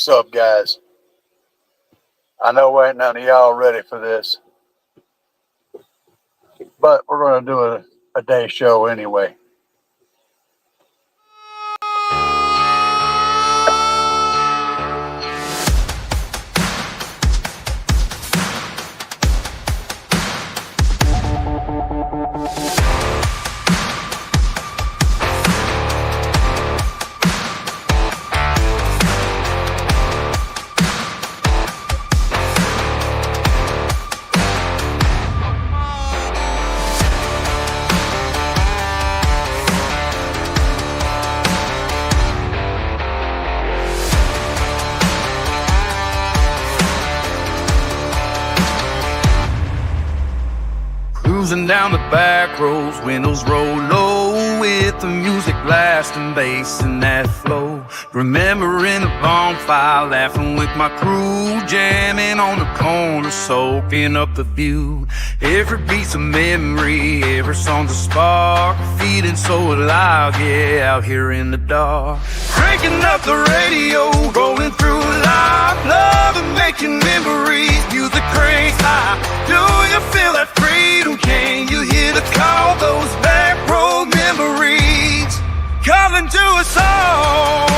What's up, guys? I know ain't none of y'all ready for this, but we're going to do a day show anyway. Cruising down the back roads, windows roll low, with the music blasting, bass in that flow. Remembering the bonfire, laughing with my crew, jamming on the corner, soaking up the view. Every beat's a memory, every song's a spark, feeling so alive, yeah, out here in the dark. Cranking up the radio, rolling through life, loving making memories, music cranks high. Do you feel that freedom? Can you hear the call? Those back road memories calling to us all.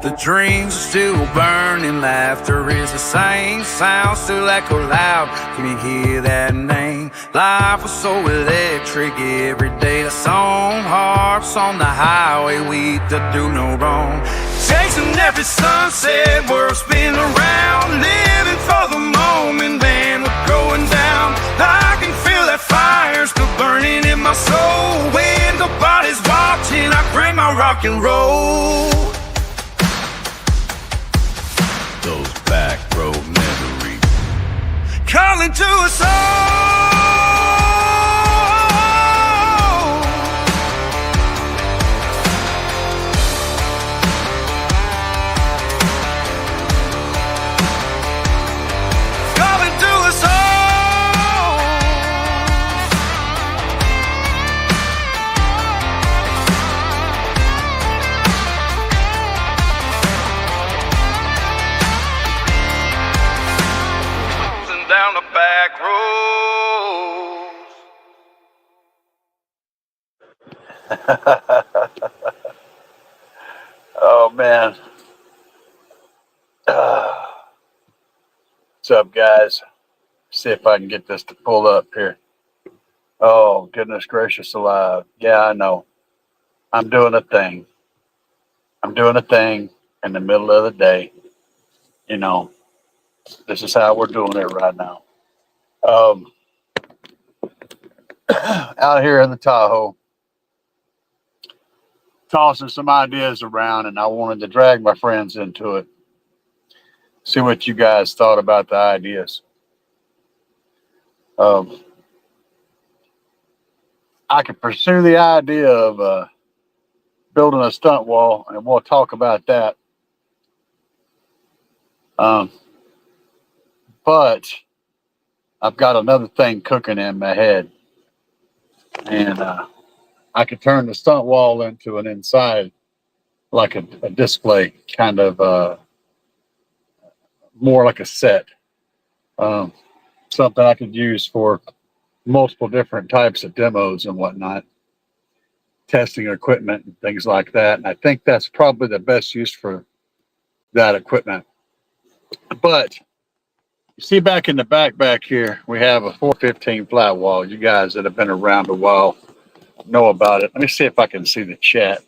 The dreams are still burning, laughter is the same, sound still echo loud, can you hear that name? Life was so electric, every day a song, harps on the highway, we could do no wrong. Chasing every sunset, world spin around, living for the moment, man, we're going down. I can feel that fire still burning in my soul, when nobody's watching, I bring my rock and roll. Those back road memories calling to us all. Calling to us all. Down the back roads. Oh, man. What's up, guys? See if I can get this to pull up here. Oh, goodness gracious alive. Yeah, I know. I'm doing a thing. I'm doing a thing in the middle of the day. You know, this is how we're doing it right now. Out here in the Tahoe, tossing some ideas around, and I wanted to drag my friends into it. See what you guys thought about the ideas. I could pursue the idea of building a stunt wall, and we'll talk about that. But I've got another thing cooking in my head, and I could turn the stunt wall into an inside, like a display, kind of more like a set. Something I could use for multiple different types of demos and whatnot, testing equipment and things like that. And I think that's probably the best use for that equipment. But you see back in the back here, we have a 415 flat wall. You guys that have been around a while know about it. Let me see if I can see the chat.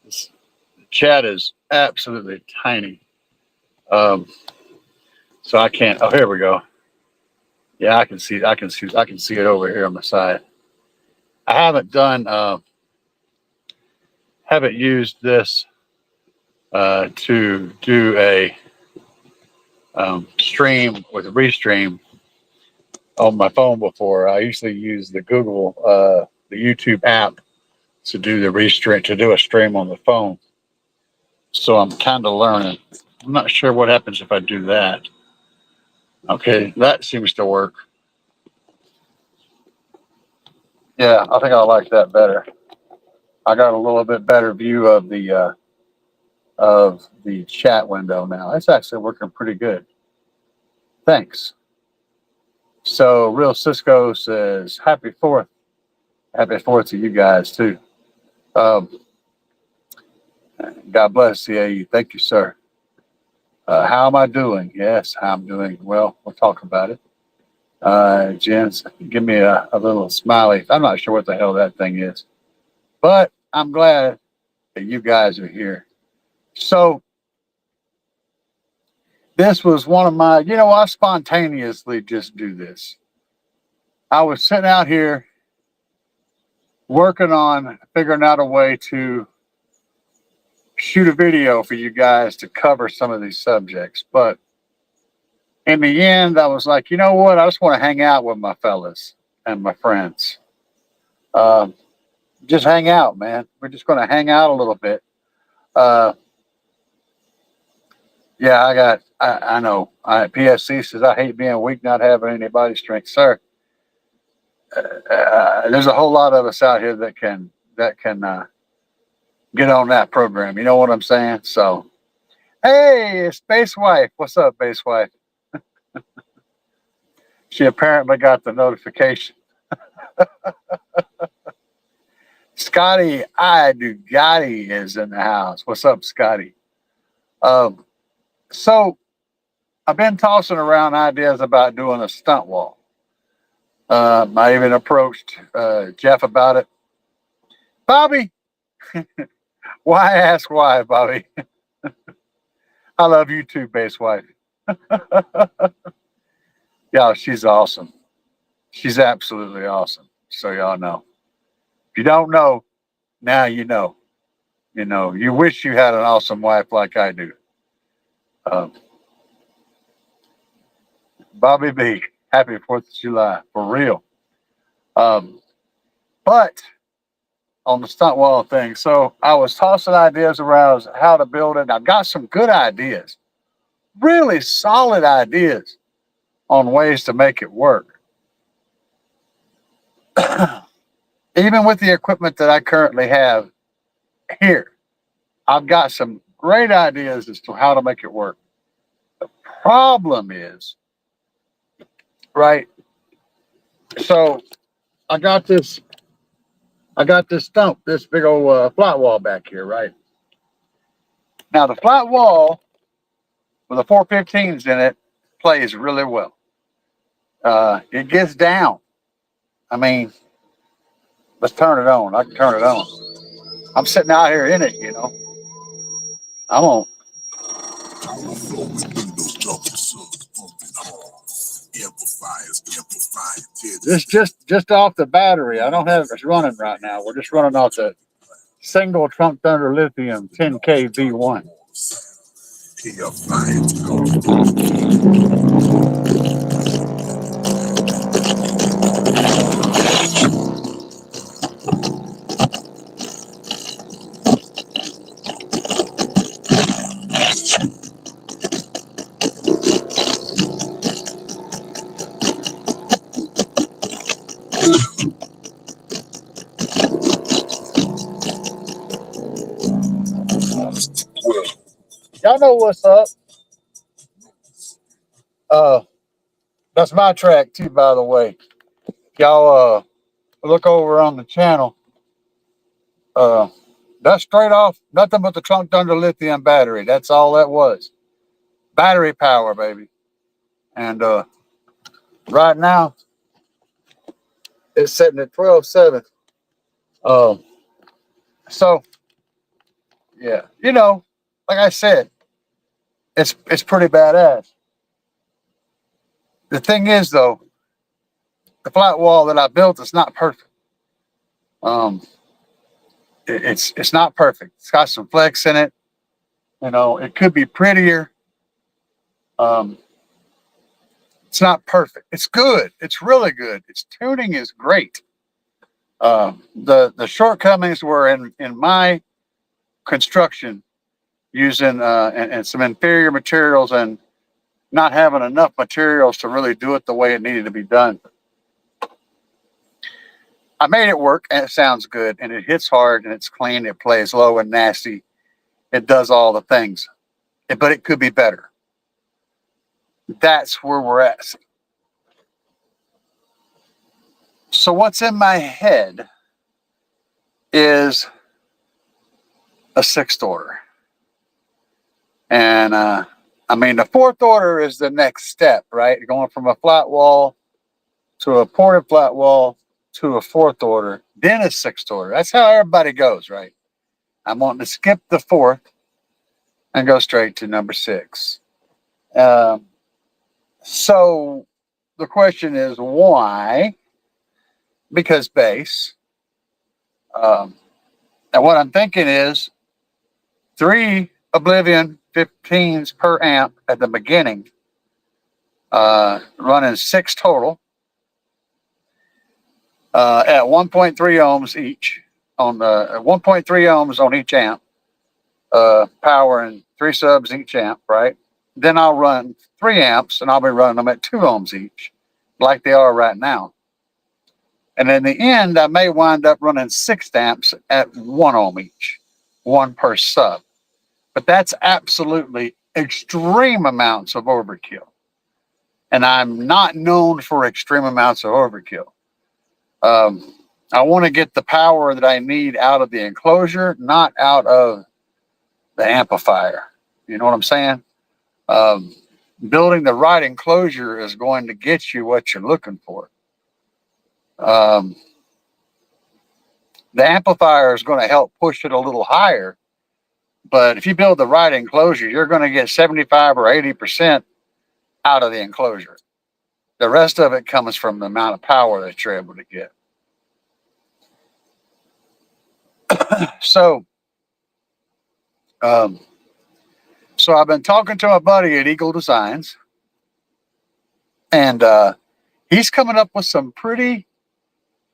The chat is absolutely tiny. So I can't. Oh, here we go. Yeah, I can see it over here on the side. I haven't used this to do a stream with a restream on my phone before. I usually use the the YouTube app to do the restream, to do a stream on the phone. So I'm kind of learning. I'm not sure what happens if I do that. Okay, that seems to work. Yeah, I think I like that better. I got a little bit better view of the chat window now. It's actually working pretty good. Thanks. So Real Cisco says happy 4th. Happy 4th to you guys too. Um, God bless you. Thank you, sir. How am I doing? Yes, I'm doing well. We'll talk about it. Jens, give me a little smiley. I'm not sure what the hell that thing is, but I'm glad that you guys are here. So this was one of my, I spontaneously just do this. I was sitting out here working on figuring out a way to shoot a video for you guys to cover some of these subjects. But in the end, I was like, you know what? I just want to hang out with my fellas and my friends. Um, just hang out, man. We're just going to hang out a little bit. Uh, yeah, I know. PSC says, I hate being weak, not having any body strength. Sir, there's a whole lot of us out here that can get on that program. You know what I'm saying? So, hey, Space Wife. What's up, Base Wife? She apparently got the notification. Scotty I Dugatti is in the house. What's up, Scotty? So I've been tossing around ideas about doing a stunt wall. I even approached Jeff about it. Bobby, why ask why, Bobby? I love you too, Base Wife. Yeah, she's awesome. She's absolutely awesome. So y'all know. If you don't know, now you know. You know, you wish you had an awesome wife like I do. Bobby B, happy 4th of July, for real. But on the stunt wall thing, so I was tossing ideas around how to build it. I've got some good ideas, really solid ideas on ways to make it work. Even with the equipment that I currently have here, I've got some great ideas as to how to make it work. The problem is, right? So I got this stump, this big old flat wall back here, right? Now the flat wall with the 415s in it plays really well. It gets down. I mean, let's turn it on. I can turn it on. I'm sitting out here in it, you know. I'm on. This just off the battery. I don't have it running right now. We're just running off the single trunk thunder lithium 10K V1. Y'all know what's up. That's my track too, by the way. Y'all look over on the channel. That's straight off, nothing but the trunk thunder lithium battery. That's all that was. Battery power, baby. And right now it's sitting at 12.7. So yeah, you know, like I said, it's pretty badass. The thing is though, the flat wall that I built is not perfect. It's not perfect. It's got some flex in it. You know, it could be prettier. It's not perfect. It's good. It's really good. Its tuning is great. The shortcomings were in my construction using and some inferior materials and not having enough materials to really do it the way it needed to be done. I made it work, and it sounds good, and it hits hard, and it's clean. It plays low and nasty. It does all the things, but it could be better. That's where we're at. So what's in my head is a 6th order. And I mean, the 4th order is the next step, right? Going from a flat wall to a ported flat wall to a 4th order, then a 6th order. That's how everybody goes, right? I'm wanting to skip the 4th and go straight to number 6. So the question is why? Because bass. And what I'm thinking is 3 Oblivion 15s per amp at the beginning, running 6 total at 1.3 ohms each on the 1.3 ohms on each amp, power and 3 subs each amp, right? Then I'll run 3 amps and I'll be running them at 2 ohms each, like they are right now. And in the end, I may wind up running 6 amps at 1 ohm each, 1 per sub. But that's absolutely extreme amounts of overkill. And I'm not known for extreme amounts of overkill. I want to get the power that I need out of the enclosure, not out of the amplifier. You know what I'm saying? Building the right enclosure is going to get you what you're looking for. The amplifier is going to help push it a little higher. But if you build the right enclosure, you're going to get 75 or 80% out of the enclosure. The rest of it comes from the amount of power that you're able to get. So I've been talking to my buddy at Eagle Designs, and he's coming up with some pretty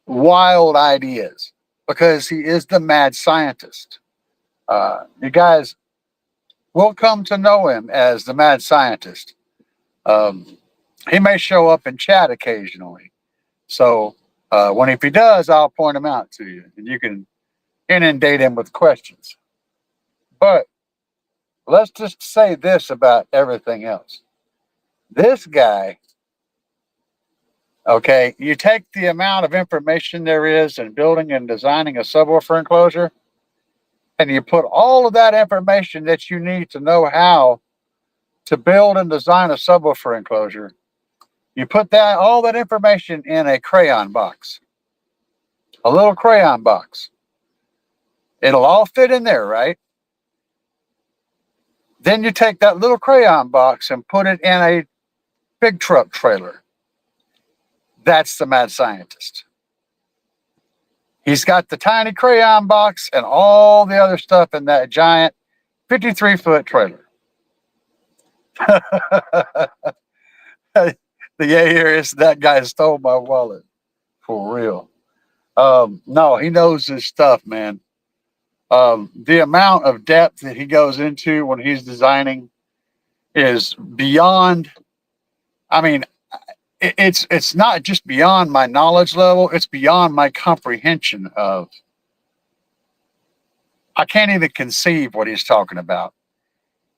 wild ideas because he is the mad scientist. You guys will come to know him as the mad scientist. He may show up in chat occasionally. So if he does, I'll point him out to you and you can inundate him with questions. But let's just say this about everything else. This guy, okay, you take the amount of information there is in building and designing a subwoofer enclosure, and you put all of that information that you need to know how to build and design a subwoofer enclosure. You put all that information in a crayon box, a little crayon box. It'll all fit in there, right? Then you take that little crayon box and put it in a big truck trailer. That's the mad scientist. He's got the tiny crayon box and all the other stuff in that giant 53-foot trailer. The yay here is that guy stole my wallet. For real. No, he knows his stuff, man. The amount of depth that he goes into when he's designing is beyond, I mean, it's not just beyond my knowledge level, it's beyond my comprehension of. I can't even conceive what he's talking about.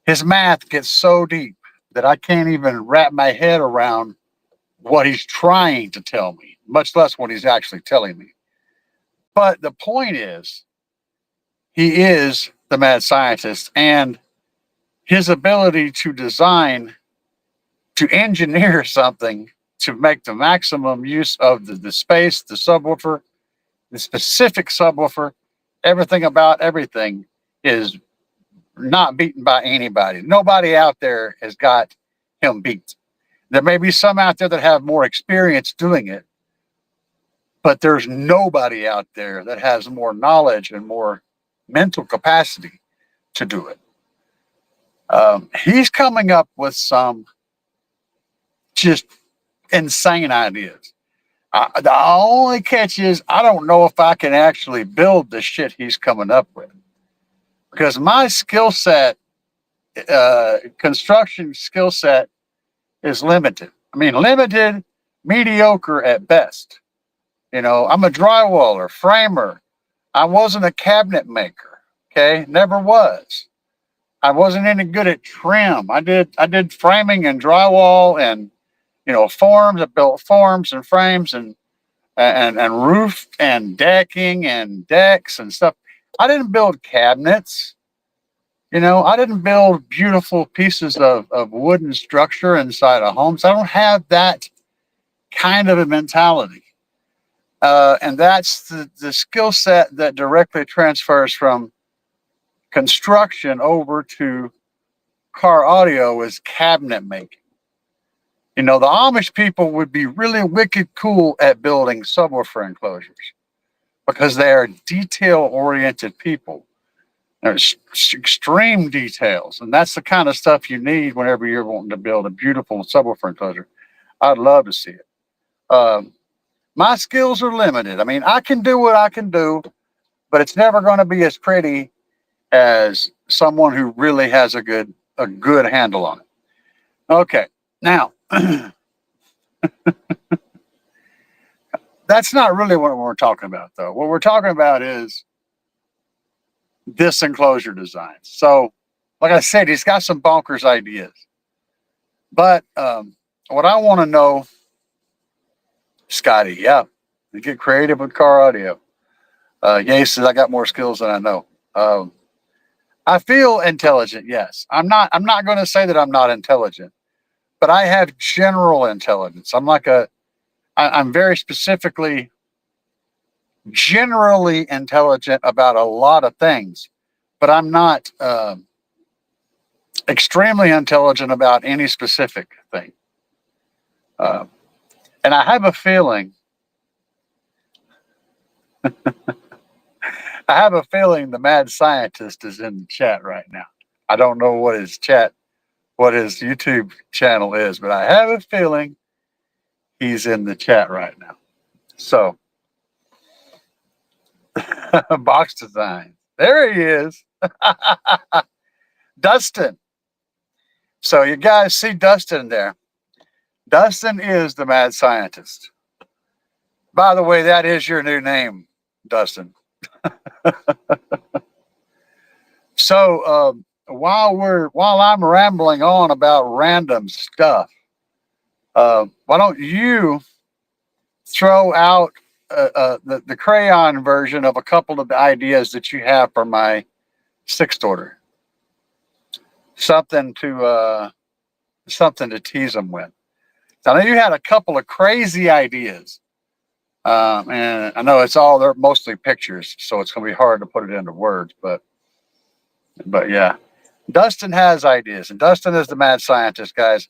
His math gets so deep that I can't even wrap my head around what he's trying to tell me, much less what he's actually telling me. But the point is, he is the mad scientist, and his ability to design, to engineer something to make the maximum use of the space, the subwoofer, the specific subwoofer, everything about everything is not beaten by anybody. Nobody out there has got him beat. There may be some out there that have more experience doing it, but there's nobody out there that has more knowledge and more mental capacity to do it. He's coming up with some just insane ideas. The only catch is I don't know if I can actually build the shit he's coming up with, because my skill set, construction skill set, is limited. I mean, limited, mediocre at best. You know, I'm a drywaller, framer. I wasn't a cabinet maker. Okay, never was. I wasn't any good at trim. I did framing and drywall and, you know, forms. I built forms and frames and roof and decking and decks and stuff. I didn't build cabinets. You know, I didn't build beautiful pieces of wooden structure inside of homes. I don't have that kind of a mentality. And that's the skill set that directly transfers from construction over to car audio is cabinet making. You know, the Amish people would be really wicked cool at building subwoofer enclosures because they are detail-oriented people. There's extreme details, and that's the kind of stuff you need whenever you're wanting to build a beautiful subwoofer enclosure. I'd love to see it. My skills are limited. I mean, I can do what I can do, but it's never going to be as pretty as someone who really has a good handle on it. Okay, now that's not really what we're talking about, though. What we're talking about is this enclosure design. So, like I said, he's got some bonkers ideas. But what I want to know, Scotty, yeah, you get creative with car audio. Ye says I got more skills than I know. I feel intelligent, yes. I'm not going to say that I'm not intelligent, but I have general intelligence. I'm very specifically generally intelligent about a lot of things, but I'm not extremely intelligent about any specific thing. And I have a feeling, the mad scientist is in the chat right now. I don't know what his YouTube channel is, but I have a feeling he's in the chat right now. So, box design. There he is. Dustin. So you guys see Dustin there. Dustin is the mad scientist. By the way, that is your new name, Dustin. So while I'm rambling on about random stuff, why don't you throw out the crayon version of a couple of the ideas that you have for my sixth order? Something to tease them with. I know you had a couple of crazy ideas, and I know they're mostly pictures, so it's going to be hard to put it into words. But yeah, Dustin has ideas, and Dustin is the mad scientist, guys.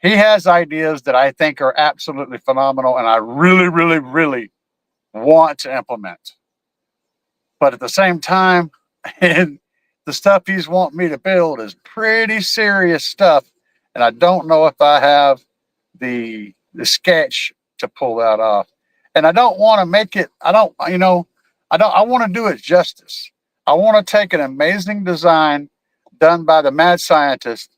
He has ideas that I think are absolutely phenomenal, and I really, really, really want to implement. But at the same time, and the stuff he's wanting me to build is pretty serious stuff, and I don't know if I have the sketch to pull that off. And I don't want to make it, I want to do it justice. I want to take an amazing design done by the mad scientist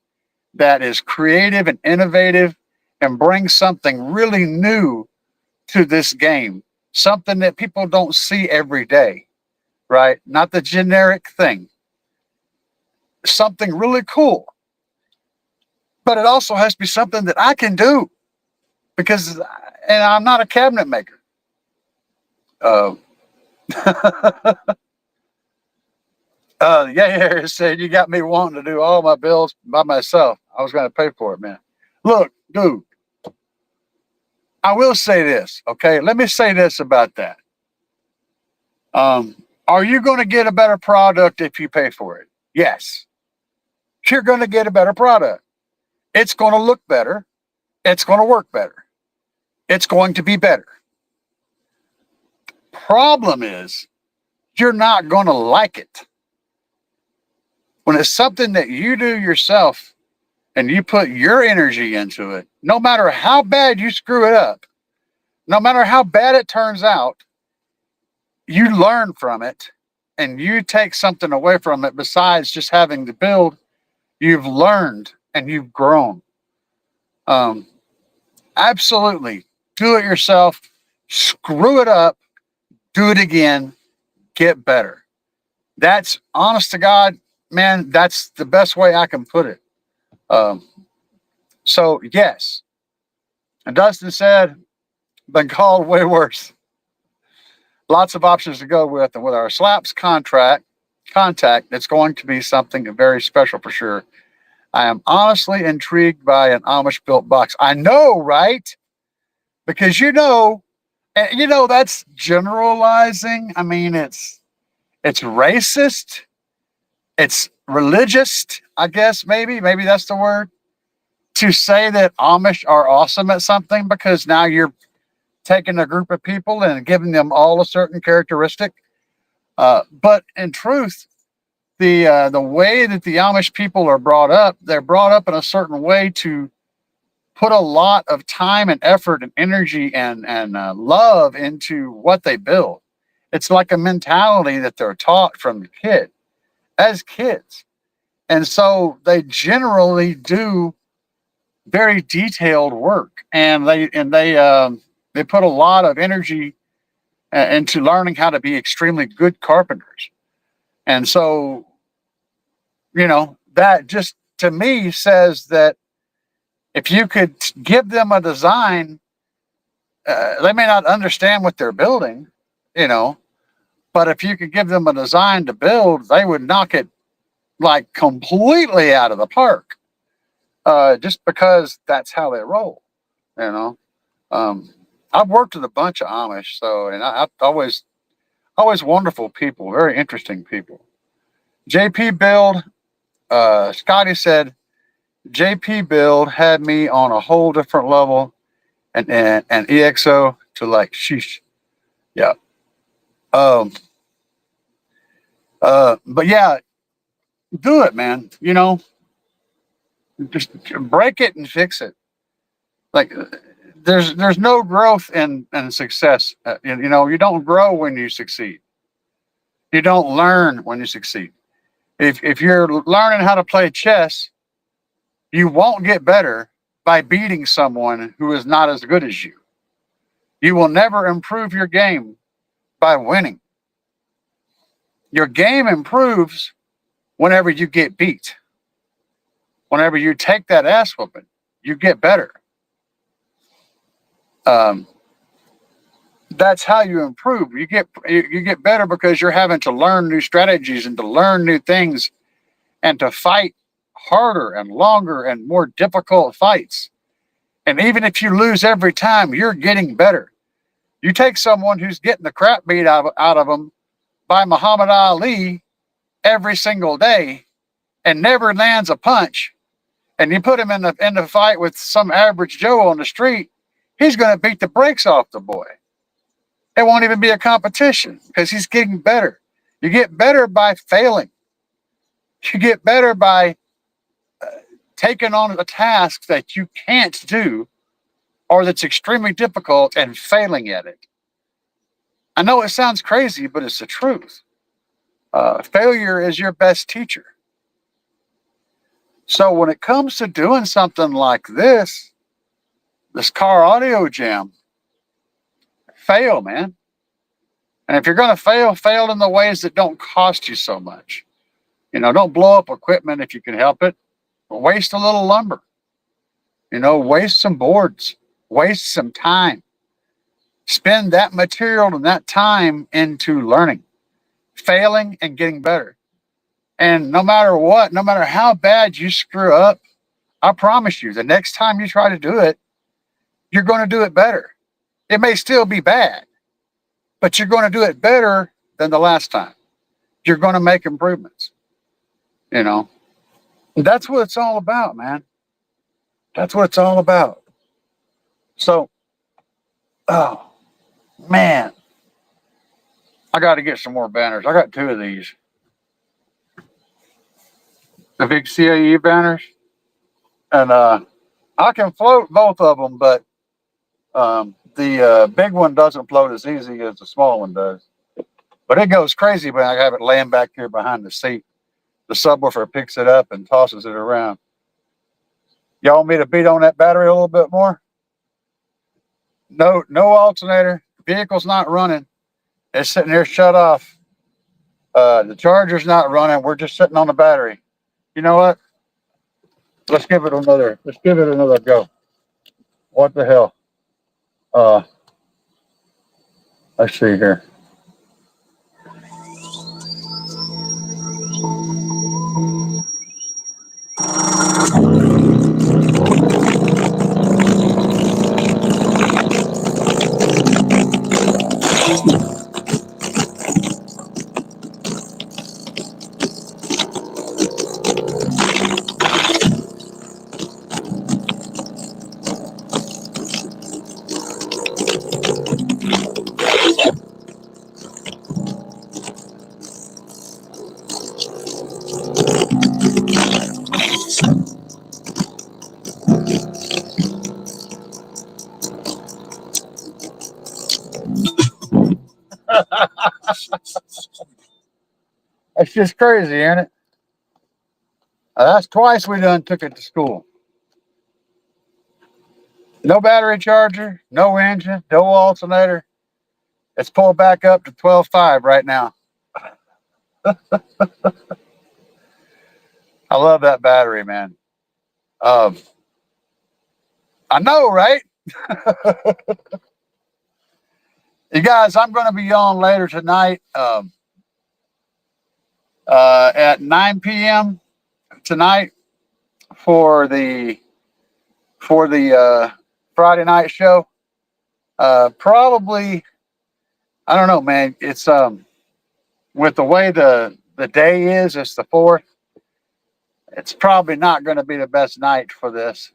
that is creative and innovative and bring something really new to this game. Something that people don't see every day, right? Not the generic thing. Something really cool. But it also has to be something that I can do and I'm not a cabinet maker. Yeah, said you got me wanting to do all my bills by myself. I was going to pay for it, man. Look, dude, I will say this, okay? Let me say this about that. Are you going to get a better product if you pay for it? Yes. You're going to get a better product. It's going to look better. It's going to work better. It's going to be better. Problem is, you're not going to like it. When it's something that you do yourself and you put your energy into it, no matter how bad you screw it up, no matter how bad it turns out, you learn from it and you take something away from it besides just having to build. You've learned and you've grown. Absolutely. Do it yourself. Screw it up. Do it again. Get better. That's honest to God, man. That's the best way I can put it. Um, so yes, and Dustin said, been called way worse. Lots of options to go with, and with our Slapz contact, it's going to be something very special for sure. I am honestly intrigued by an Amish built box. I know, right? Because and that's generalizing. I mean, it's racist, it's religious, I guess, maybe that's the word, to say that Amish are awesome at something, because now you're taking a group of people and giving them all a certain characteristic. But in truth, the way that the Amish people are brought up, they're brought up in a certain way to put a lot of time and effort and energy and love into what they build. It's like a mentality that they're taught from the kid, as kids. And so they generally do very detailed work, and they put a lot of energy into learning how to be extremely good carpenters. And so, that just to me says that if you could give them a design, they may not understand what they're building, you know, but if you could give them a design to build, they would knock it like completely out of the park, just because that's how they roll, you know. I've worked with a bunch of Amish, and I've always wonderful people, very interesting people. JP Build, Scotty said, JP Build had me on a whole different level, and EXO to like sheesh. Yeah. But yeah, do it, man. Just break it and fix it. Like, there's no growth in success. You don't grow when you succeed. You don't learn when you succeed. If you're learning how to play chess, you won't get better by beating someone who is not as good as you. You will never improve your game by winning. Your game improves whenever you get beat. Whenever you take that ass whooping, you get better. That's how you improve. You get better because you're having to learn new strategies and to learn new things and to fight harder and longer and more difficult fights. And even if you lose every time, you're getting better. You take someone who's getting the crap beat out of them by Muhammad Ali every single day and never lands a punch, and you put him in the fight with some average Joe on the street, he's going to beat the brakes off the boy. It won't even be a competition because he's getting better. You get better by failing. You get better by taking on a task that you can't do or that's extremely difficult and failing at it. I know it sounds crazy, but it's the truth. Failure is your best teacher. So when it comes to doing something like this car audio jam, fail, man. And if you're going to fail in the ways that don't cost you so much. Don't blow up equipment if you can help it. Waste a little lumber. Waste some boards. Waste some time. Spend that material and that time into learning, failing, and getting better. And no matter what, no matter how bad you screw up, I promise you, the next time you try to do it, you're going to do it better. It may still be bad, but you're going to do it better than the last time. You're going to make improvements. That's what it's all about, man. That's what it's all about. So, oh, man. I got to get some more banners. I got 2 of these. The big CAE banners. And I can float both of them, but the big one doesn't float as easy as the small one does. But it goes crazy when I have it laying back here behind the seat. The subwoofer picks it up and tosses it around. Y'all want me to beat on that battery a little bit more? No alternator. Vehicle's not running. It's sitting here shut off. The charger's not running. We're just sitting on the battery. You know what? Let's give it another go. What the hell? Let's see here. That's just crazy, ain't it? That's twice we done took it to school. No battery charger, no engine, no alternator. It's pulled back up to 12.5 right now. I love that battery, man. I know, right? You guys, I'm going to be on later tonight at 9 p.m. tonight for the Friday night show. Probably, I don't know, man. It's with the way the day is, it's the 4th. It's probably not going to be the best night for this.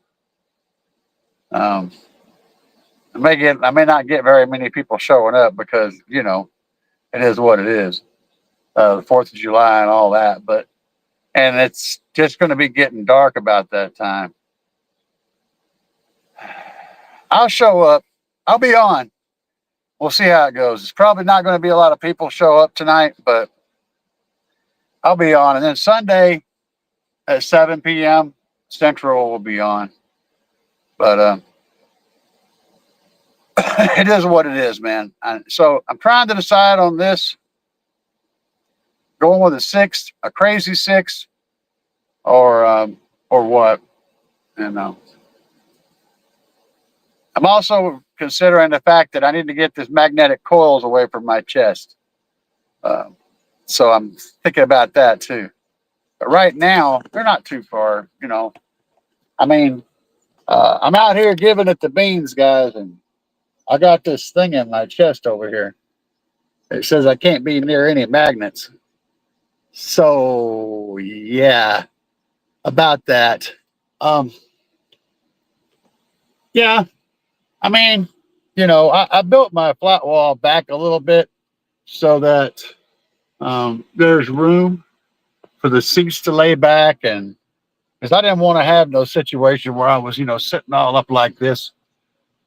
I may not get very many people showing up because, you know, it is what it is. The 4th of July and all that, and it's just going to be getting dark about that time. I'll show up. I'll be on. We'll see how it goes. It's probably not going to be a lot of people show up tonight, but I'll be on. And then Sunday at 7 p.m. Central will be on. But it is what it is, man. So I'm trying to decide on this. Going with a crazy 6, or what? And I'm also considering the fact that I need to get this magnetic coils away from my chest. So I'm thinking about that too. But right now, they're not too far, you know. I mean, I'm out here giving it the beans, guys, and I got this thing in my chest over here. It says I can't be near any magnets. So, yeah, about that. Yeah, I mean, you know, I built my flat wall back a little bit so that there's room for the seats to lay back, and because I didn't want to have no situation where I was, you know, sitting all up like this.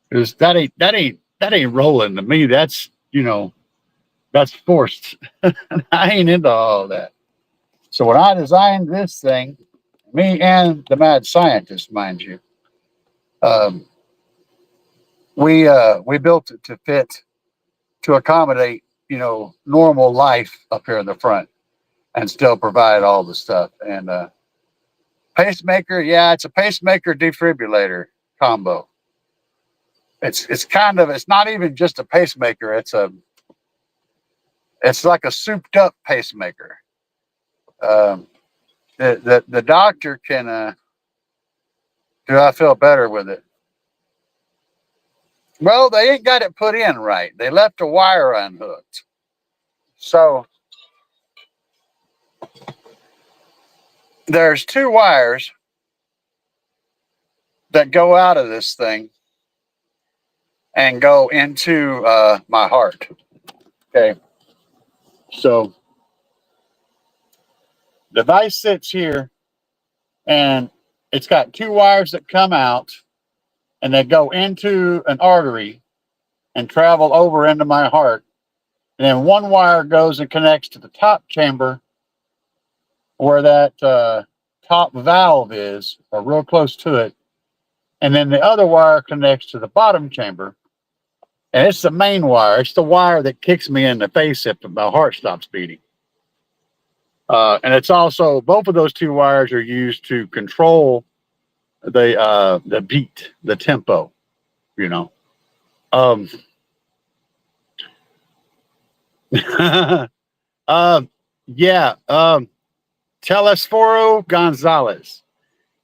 Because that ain't rolling to me. That's, you know, that's forced. I ain't into all that. So when I designed this thing, me and the mad scientist, mind you, we built it to fit, to accommodate, you know, normal life up here in the front and still provide all the stuff. And pacemaker, yeah, it's a pacemaker defibrillator combo. It's kind of, it's not even just a pacemaker. It's like a souped up pacemaker. The doctor can, do I feel better with it? Well, they ain't got it put in right. They left a wire unhooked. So there's 2 wires that go out of this thing and go into my heart. Okay. So the device sits here, and it's got 2 wires that come out and they go into an artery and travel over into my heart. And then 1 wire goes and connects to the top chamber where that top valve is, or real close to it. And then the other wire connects to the bottom chamber. And it's the main wire. It's the wire that kicks me in the face if my heart stops beating. And it's also, both of those two wires are used to control the beat, the tempo, you know. Yeah. Telesforo Gonzalez.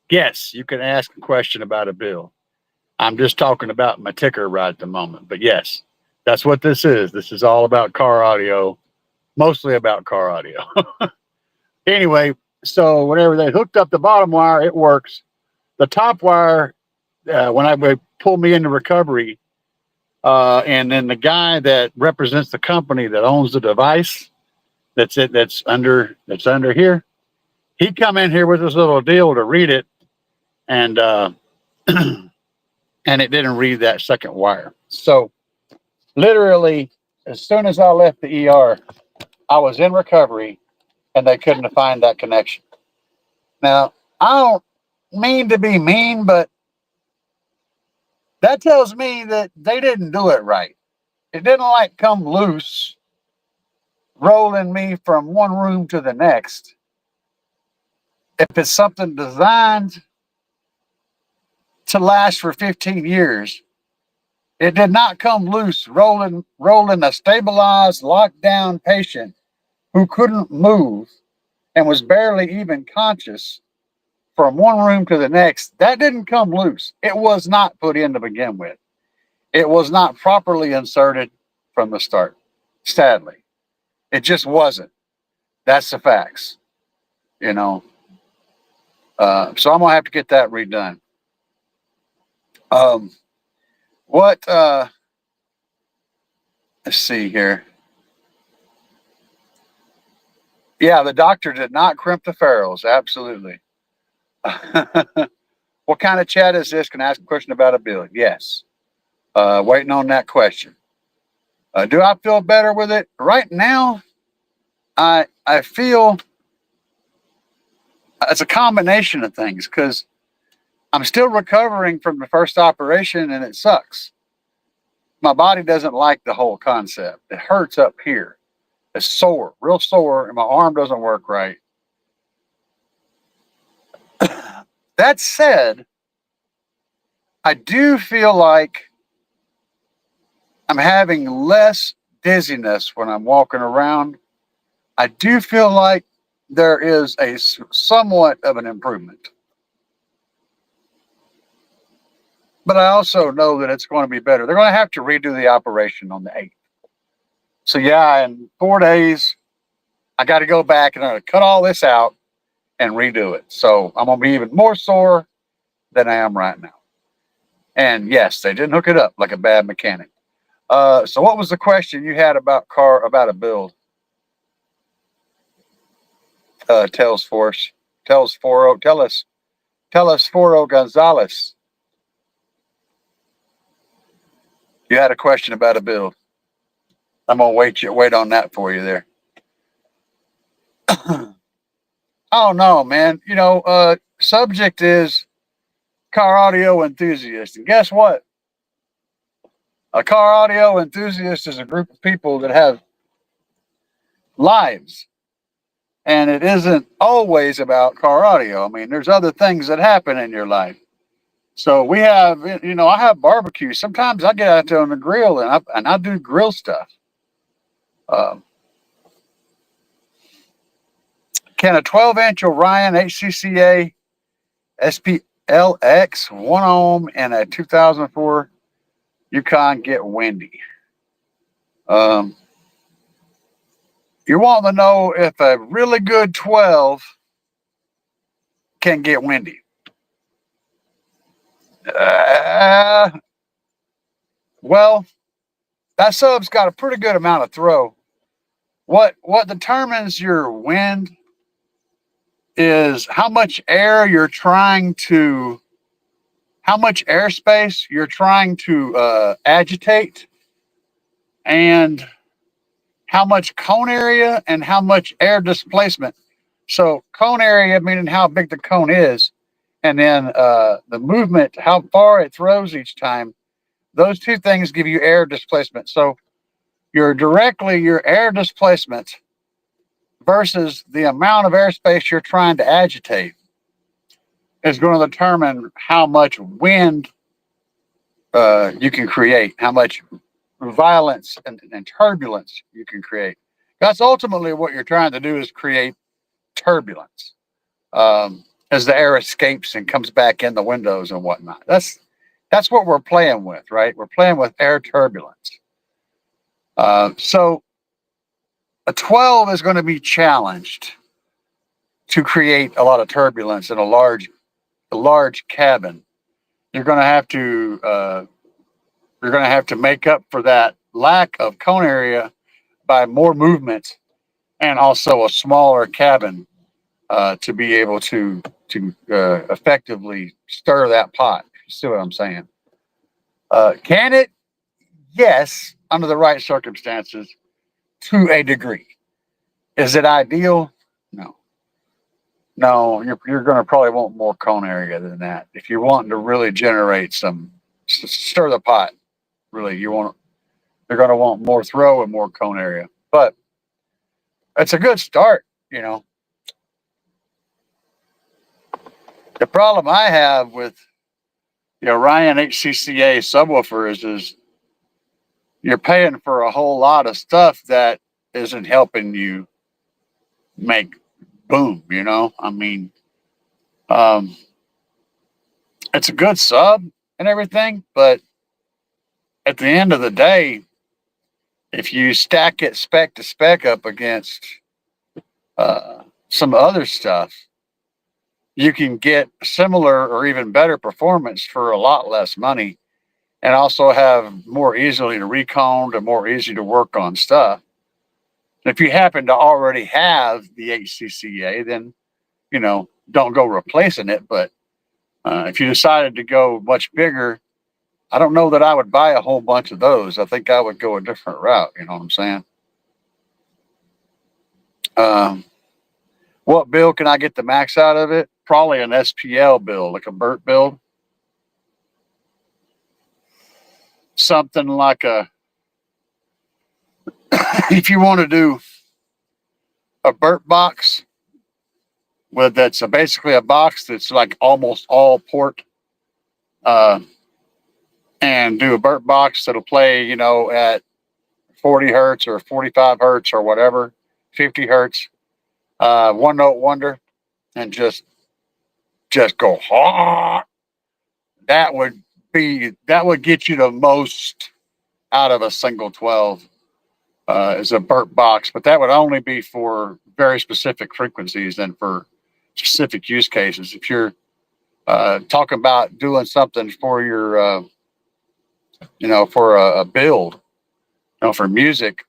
Yes, you can ask a question about a bill. I'm just talking about my ticker right at the moment. But yes, that's what this is. This is all about car audio, mostly about car audio. Anyway, so whenever they hooked up the bottom wire, it works. The top wire, when I would pull me into recovery, and then the guy that represents the company that owns the device, that's under here, he come in here with this little deal to read it, and and it didn't read that second wire. So literally, as soon as I left the ER, I was in recovery, and they couldn't find that connection. Now, I don't mean to be mean, but that tells me that they didn't do it right. It didn't like come loose, rolling me from one room to the next. If it's something designed to last for 15 years, it did not come loose, rolling a stabilized, locked down patient who couldn't move and was barely even conscious from one room to the next. That didn't come loose. It was not put in to begin with. It was not properly inserted from the start. Sadly, it just wasn't. That's the facts, you know. So I'm gonna have to get that redone. Let's see here. Yeah, the doctor did not crimp the ferrules. Absolutely. What kind of chat is this? Can I ask a question about a bill? Yes. Waiting on that question. Do I feel better with it? Right now, I feel it's a combination of things because I'm still recovering from the first operation and it sucks. My body doesn't like the whole concept. It hurts up here. It's sore, real sore, and my arm doesn't work right. That said, I do feel like I'm having less dizziness when I'm walking around. I do feel like there is a somewhat of an improvement. But I also know that it's going to be better. They're going to have to redo the operation on the 8th. So yeah, in 4 days, I got to go back and I'm going to cut all this out and redo it. So I'm going to be even more sore than I am right now. And yes, they didn't hook it up like a bad mechanic. So what was the question you had about a build? Tell us Foro Gonzalez. You had a question about a build. I'm gonna wait on that for you there. I don't know, man. You know, subject is car audio enthusiast, and guess what? A car audio enthusiast is a group of people that have lives, and it isn't always about car audio. I mean, there's other things that happen in your life. So we have, you know, I have barbecue. Sometimes I get out there on the grill and I do grill stuff. Can a 12-inch Orion HCCA SPLX 1 ohm and a 2004 Yukon get windy? You want to know if a really good 12 can get windy. Well, that sub's got a pretty good amount of throw. What determines your wind is how much airspace you're trying to agitate, and how much cone area and how much air displacement. So cone area meaning how big the cone is, and then the movement, how far it throws each time. Those two things give you air displacement. So your air displacement versus the amount of airspace you're trying to agitate is going to determine how much wind you can create, how much violence and turbulence you can create. That's ultimately what you're trying to do, is create turbulence as the air escapes and comes back in the windows and whatnot. That's what we're playing with, right? We're playing with air turbulence. So a 12 is going to be challenged to create a lot of turbulence in a large cabin. You're going to have to make up for that lack of cone area by more movement and also a smaller cabin to be able to effectively stir that pot. You see what I'm saying? Can it? Yes, under the right circumstances, to a degree. Is it ideal? No. No, you're going to probably want more cone area than that. If you're wanting to really generate stir the pot, really, you're going to want more throw and more cone area. But it's a good start, you know. The problem I have with the Orion HCCA subwoofer is you're paying for a whole lot of stuff that isn't helping you make boom, you know? I mean, it's a good sub and everything, but at the end of the day, if you stack it spec to spec up against some other stuff, you can get similar or even better performance for a lot less money, and also have more easily to reconed and more easy to work on stuff. If you happen to already have the HCCA, then, you know, don't go replacing it. But if you decided to go much bigger, I don't know that I would buy a whole bunch of those. I think I would go a different route. You know what I'm saying? What build can I get the max out of it? Probably an SPL build, like a Burt build. Something like if you want to do a Burt box, that's basically a box that's like almost all port, and do a Burt box that'll play, you know, at 40 hertz or 45 hertz or whatever, 50 hertz, one note wonder, and just go hard. That would get you the most out of a single 12 as a Burt box, but that would only be for very specific frequencies and for specific use cases. If you're talking about doing something for your, for a build, you know, for music,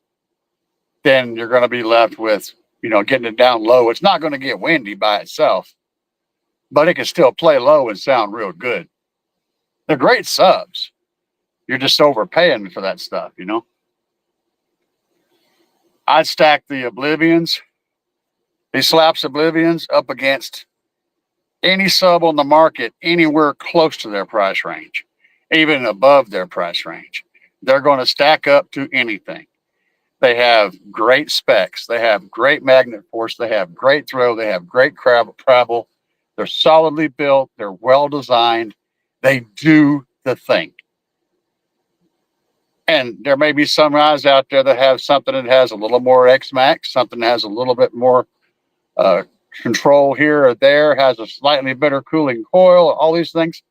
then you're going to be left with, you know, getting it down low. It's not going to get windy by itself, but it can still play low and sound real good. They're great subs. You're just overpaying for that stuff, you know. I'd stack the Oblivions, these Slapz Oblivions, up against any sub on the market anywhere close to their price range, even above their price range. They're going to stack up to anything. They have great specs. They have great magnet force. They have great throw. They have great travel. They're solidly built. They're well designed. They do the thing. And there may be some guys out there that have something that has a little more X-Max, something that has a little bit more control here or there, has a slightly better cooling coil, all these things.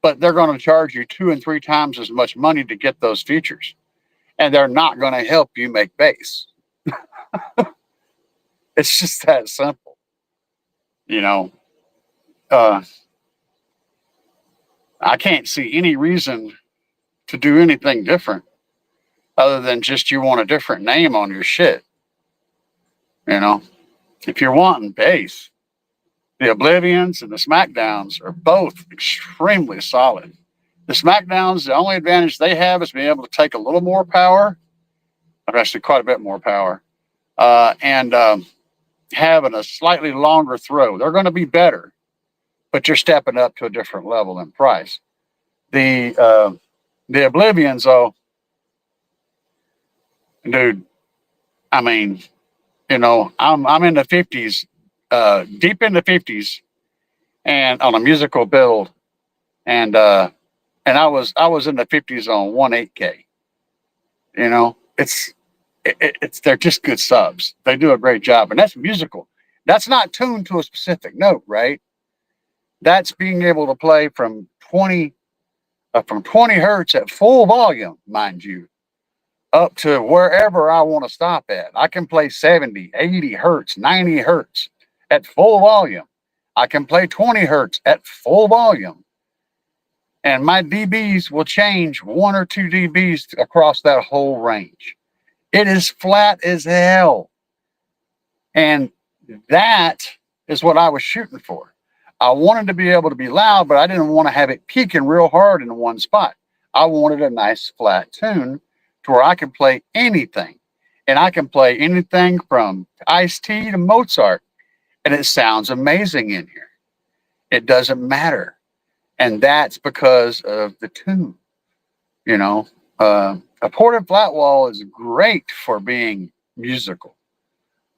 But they're going to charge you 2 and 3 times as much money to get those features. And they're not going to help you make bass. It's just that simple. You know, I can't see any reason to do anything different other than just you want a different name on your shit. You know, if you're wanting bass, the Oblivions and the Smackdowns are both extremely solid. The Smackdowns, the only advantage they have is being able to take a little more power, or actually quite a bit more power, and having a slightly longer throw. They're going to be better but you're stepping up to a different level in price. The Oblivions, though, dude. I mean, I'm in the 50s, deep in the 50s, and on a musical build, and I was in the 50s on 1/8K. It's they're just good subs. They do a great job, and that's musical. That's not tuned to a specific note, right? That's being able to play from 20 hertz at full volume, mind you, up to wherever I want to stop at. I can play 70, 80 hertz, 90 hertz at full volume. I can play 20 hertz at full volume. And my dBs will change 1 or 2 dBs across that whole range. It is flat as hell. And that is what I was shooting for. I wanted to be able to be loud, but I didn't want to have it peaking real hard in one spot. I wanted a nice flat tune to where I can play anything. And I can play anything from Ice-T to Mozart. And it sounds amazing in here. It doesn't matter. And that's because of the tune. A ported flat wall is great for being musical.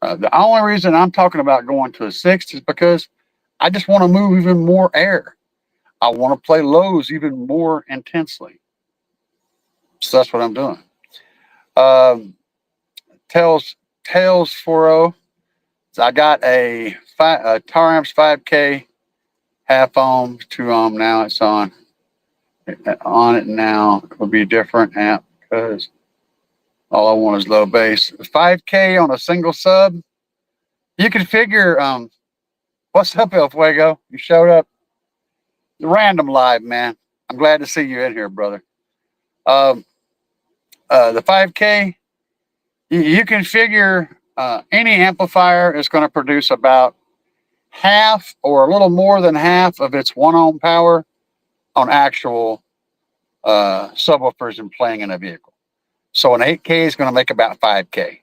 The only reason I'm talking about going to a 6 is because I just want to move even more air. I want to play lows even more intensely. So that's what I'm doing. Tails 4.0. So I got a Taramps 5K half ohm, 2 ohm. Now it's on it now. It will be a different amp because all I want is low bass. 5K on a single sub. You can figure, what's up, El Fuego? You showed up. Random live, man. I'm glad to see you in here, brother. The 5K, you can figure any amplifier is going to produce about half or a little more than half of its 1 ohm power on actual subwoofers and playing in a vehicle. So an 8K is going to make about 5K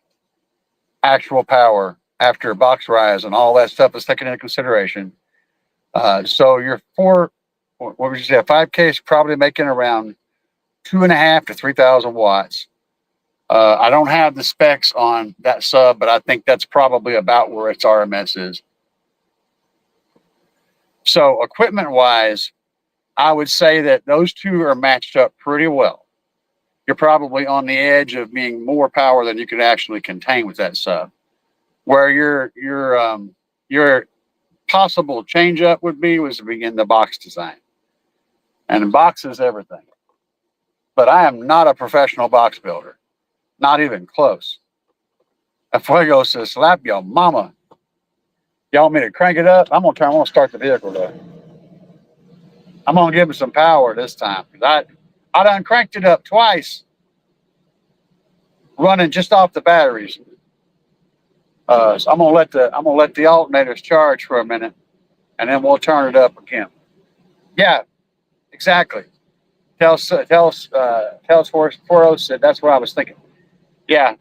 actual power after box rise and all that stuff is taken into consideration. So your what would you say? A 5K is probably making around 2.5 to 3,000 watts. I don't have the specs on that sub, but I think that's probably about where its RMS is. So equipment wise, I would say that those two are matched up pretty well. You're probably on the edge of being more power than you can actually contain with that sub. Where your possible change up would be was to begin the box design. And the box is everything. But I am not a professional box builder. Not even close. A Fuego says, slap your mama. Y'all want me to crank it up? I'm gonna start the vehicle though. I'm gonna give it some power this time. I done cranked it up twice, running just off the batteries. So I'm gonna let the alternators charge for a minute, and then we'll turn it up again. Yeah, exactly. Tells 4.0 said that's what I was thinking. Yeah,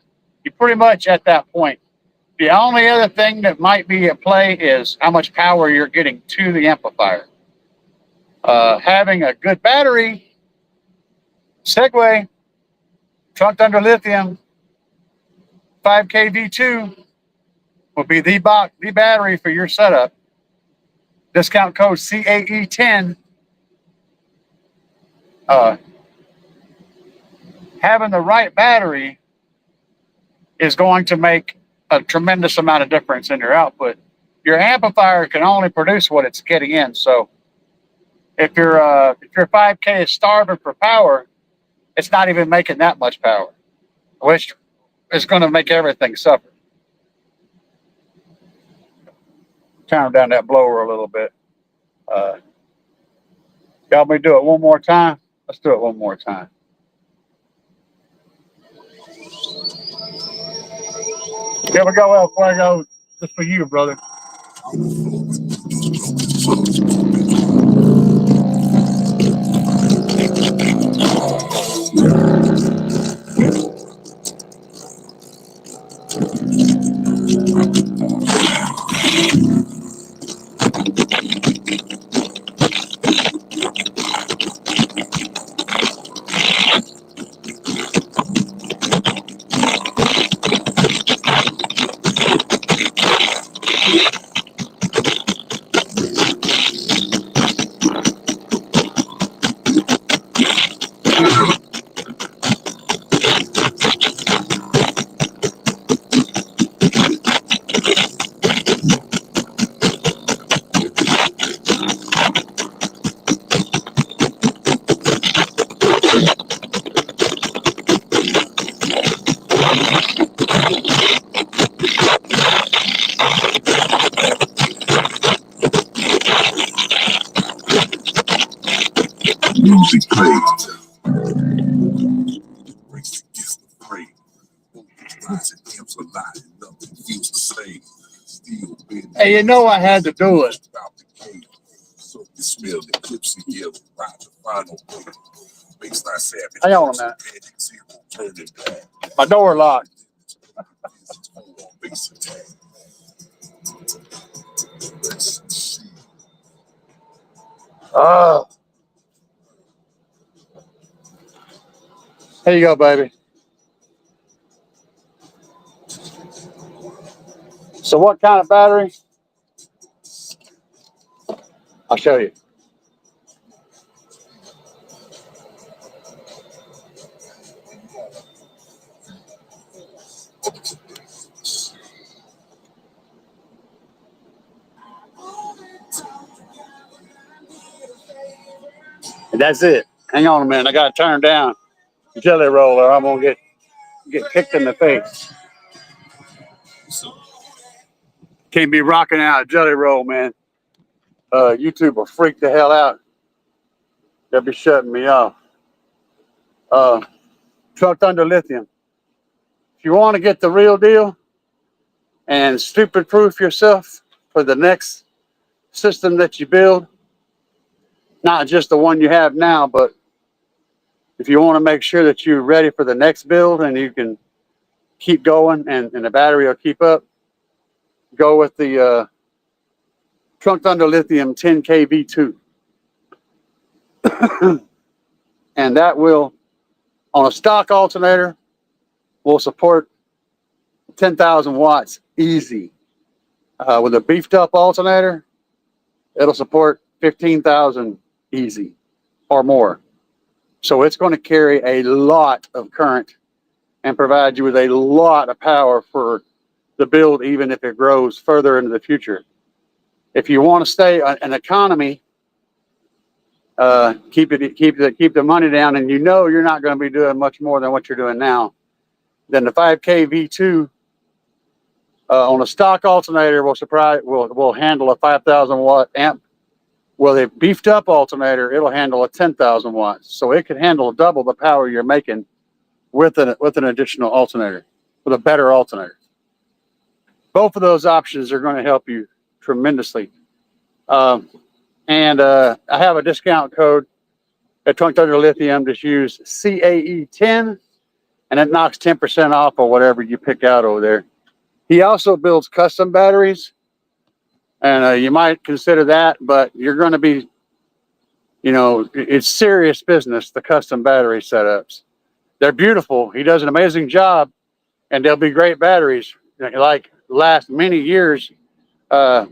you're pretty much at that point. The only other thing that might be at play is how much power you're getting to the amplifier. Having a good battery, Segway, trunked under lithium, 5K V2 will be the battery for your setup. Discount code CAE10. Having the right battery is going to make a tremendous amount of difference in your output. Your amplifier can only produce what it's getting in. So if your 5K is starving for power, it's not even making that much power, which is going to make everything suffer. Turn down that blower a little bit. Y'all me do it one more time? Let's do it one more time. Here we go, El Fuego. Just for you, brother. music plays. Race against the frame. Rising amps are lighting up and feels the same. Still been Hey, you know I had to do it. about the game. So you smell the clips and yellow, ride the final wave. Baseline savage. Hang on a minute. Panic, zero, turning back. My door locked. Base attack. Let's see. Oh. Here you go, baby. So what kind of battery? I'll show you. And that's it. Hang on a minute. I got to turn down the jelly roller. I'm going to get kicked in the face. Can't be rocking out a jelly roll, man. YouTube will freak the hell out. They'll be shutting me off. Trucked under lithium. If you want to get the real deal and stupid proof yourself for the next system that you build, not just the one you have now, but if you want to make sure that you're ready for the next build and you can keep going and the battery will keep up, go with the trunked under lithium 10K V2. And that will, on a stock alternator, will support 10,000 watts easy. With a beefed up alternator, it'll support 15,000 easy or more. So it's going to carry a lot of current and provide you with a lot of power for the build, even if it grows further into the future. If you want to stay an economy, keep the money down, and you know you're not going to be doing much more than what you're doing now, then the 5K V2 on a stock alternator will handle a 5,000 watt amp. With a beefed up alternator, it'll handle a 10,000 watts. So it can handle double the power you're making with an additional alternator, with a better alternator. Both of those options are going to help you tremendously. And I have a discount code at Trunked Under Lithium. Just use CAE10 and it knocks 10% off or whatever you pick out over there. He also builds custom batteries, and you might consider that, but you're going to be, it's serious business, the custom battery setups. They're beautiful. He does an amazing job, and they'll be great batteries, like last many years and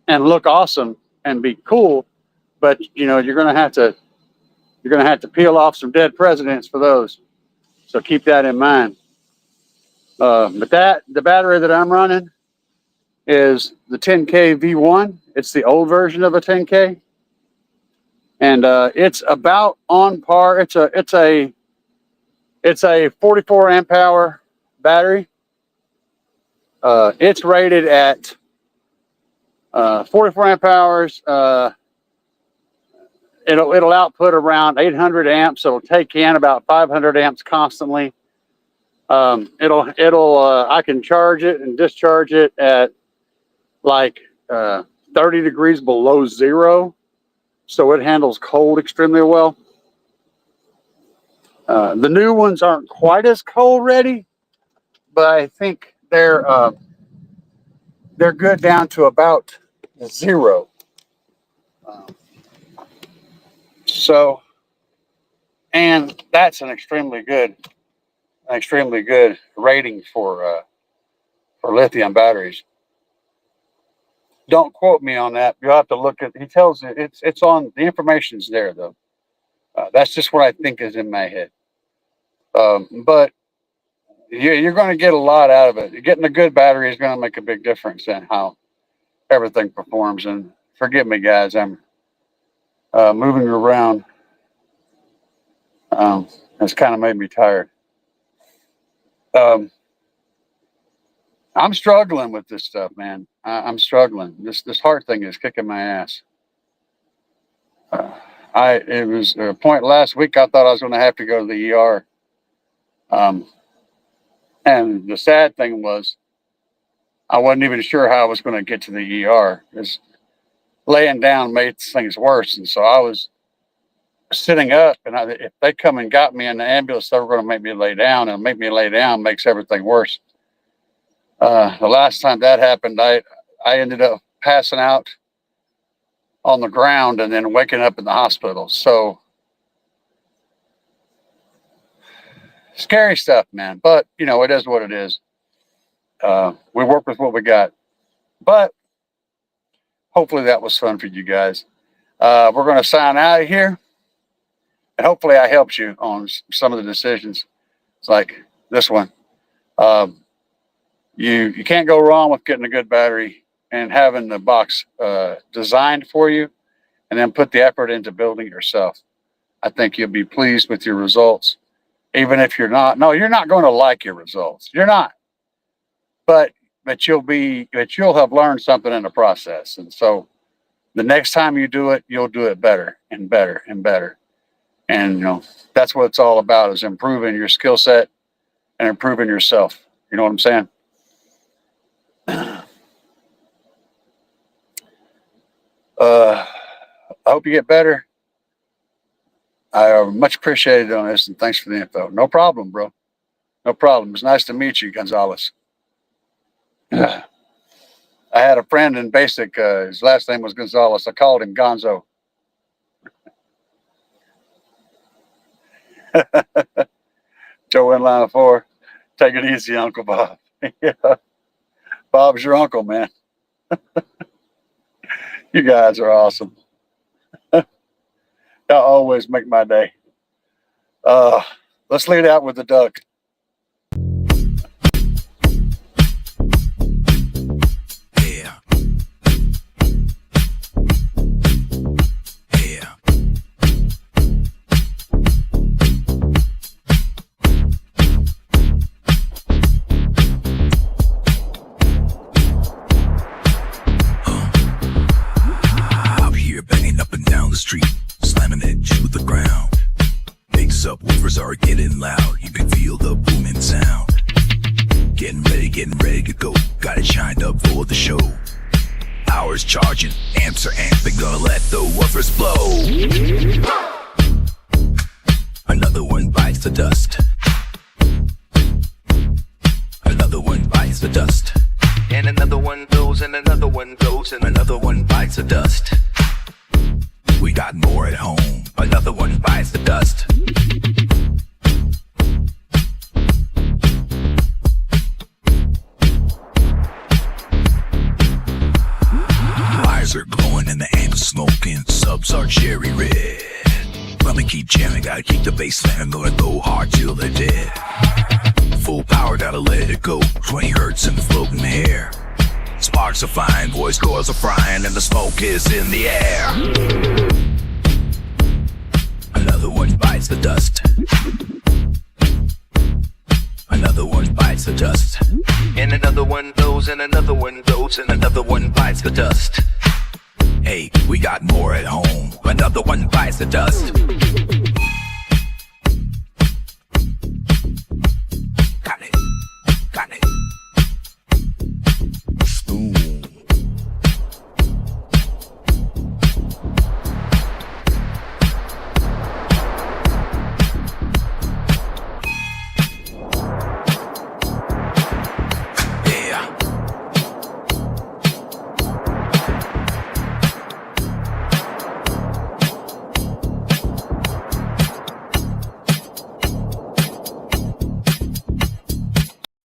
look awesome and be cool. But you're going to have to peel off some dead presidents for those. So keep that in mind. But the battery that I'm running is the 10K V1. It's the old version of a 10K, and it's about on par. It's a 44 amp hour battery. It's rated at 44 amp hours. It'll output around 800 amps. It'll take in about 500 amps constantly. I can charge it and discharge it at like 30 degrees below zero. So it handles cold extremely well. The new ones aren't quite as cold ready, but I think they're good down to about zero. And that's an extremely good rating for lithium batteries. Don't quote me on that. You'll have to look at. He tells it. It's on the information's there though. That's just what I think is in my head. But you're going to get a lot out of it. Getting a good battery is going to make a big difference in how everything performs. And forgive me, guys, I'm moving around. It's kind of made me tired. I'm struggling with this stuff, man. I'm struggling. This heart thing is kicking my ass. It was a point last week. I thought I was going to have to go to the ER. And the sad thing was, I wasn't even sure how I was going to get to the ER. Because laying down made things worse, and so I was sitting up. And if they come and got me in the ambulance, they were going to make me lay down, and make me lay down makes everything worse. The last time that happened, I ended up passing out on the ground and then waking up in the hospital. So scary stuff, man. But you know, it is what it is. We work with what we got. But hopefully that was fun for you guys. We're going to sign out of here. And hopefully I helped you on some of the decisions. It's like this one. You can't go wrong with getting a good battery and having the box designed for you, and then put the effort into building it yourself. I think you'll be pleased with your results, even if you're not. No, you're not going to like your results. You're not. But you'll have learned something in the process. And so the next time you do it, you'll do it better and better and better. And you know, that's what it's all about, is improving your skill set and improving yourself. You know what I'm saying? I hope you get better. I much appreciated on this, and thanks for the info. No problem, bro. No problem. It's nice to meet you, Gonzalez. I had a friend in basic. His last name was Gonzalez. I called him Gonzo. Joe in line 4. Take it easy, Uncle Bob. Yeah. Bob's your uncle, man. You guys are awesome. Y'all always make my day. Let's lead out with the duck. Yeah. Yeah. Out here banging up and down the street, slamming it to the ground. Big subwoofers are getting loud. You can feel the booming sound. Getting ready to go. Got it shined up for the show. Powers charging, amps are amping, gonna let the woofers blow. Another one bites the dust. Another one bites the dust. And another one goes, and another one goes, and another one bites the dust. We got more at home. Another one bites the dust. Wires are glowing and the amps smoking. Subs are cherry red. Let me keep jamming, gotta keep the bass slamming. Gonna go hard till they're dead. Full power, gotta let it go. 20 hertz in the floating air. Sparks are flying, voice cords are frying, and the smoke is in the air. Another one bites the dust. Another one bites the dust. And another one goes, and another one goes, and another one bites the dust. Hey, we got more at home. Another one bites the dust.